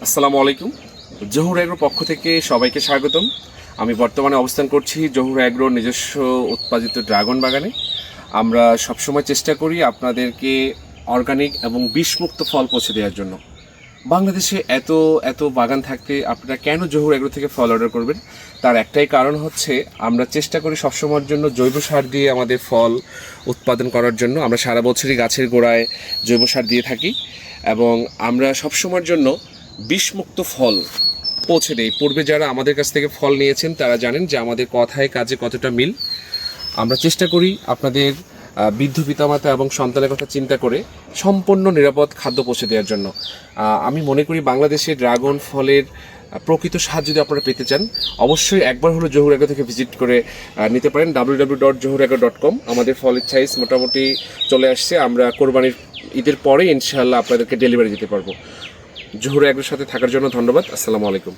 আসসালামু আলাইকুম। জহুর এগ্রোর পক্ষ থেকে সবাইকে স্বাগতম। আমি বর্তমানে অবস্থান করছি জহুর এগ্রোর নিজস্ব উৎপাদিত ড্রাগন বাগানে। আমরা সবসময় চেষ্টা করি আপনাদেরকে অর্গানিক এবং বিষমুক্ত ফল পৌঁছে দেওয়ার জন্য। বাংলাদেশে এত এত বাগান থাকতে আপনারা কেন জহুর এগ্রো থেকে ফল অর্ডার করবেন? তার একটাই কারণ হচ্ছে আমরা চেষ্টা করি সবসময়ের জন্য জৈব সার দিয়ে আমাদের ফল উৎপাদন করার জন্য। আমরা সারা বছরই গাছের গোড়ায় জৈব সার দিয়ে থাকি এবং আমরা সবসময়ের জন্য বিষমুক্ত ফল পৌঁছে দেই। পূর্বে যারা আমাদের কাছ থেকে ফল নিয়েছেন তারা জানেন যে আমাদের কথায় কাজে কতটা মিল। আমরা চেষ্টা করি আপনাদের বৃদ্ধ পিতামাতা এবং সন্তানের কথা চিন্তা করে সম্পূর্ণ নিরাপদ খাদ্য পৌঁছে দেওয়ার জন্য। আমি মনে করি বাংলাদেশে ড্রাগন ফলের প্রকৃত স্বাদ যদি আপনারা পেতে চান, অবশ্যই একবার হলো জহুর এগ্রো থেকে ভিজিট করে নিতে পারেন। www.johuragro.com। আমাদের ফলের সাইজ মোটামুটি চলে আসছে। আমরা কোরবানির ঈদের পরে ইনশাআল্লাহ আপনাদেরকে ডেলিভারি দিতে পারবো। জহুর এগ্রোর সাথে থাকার জন্য ধন্যবাদ। আসসালামু আলাইকুম।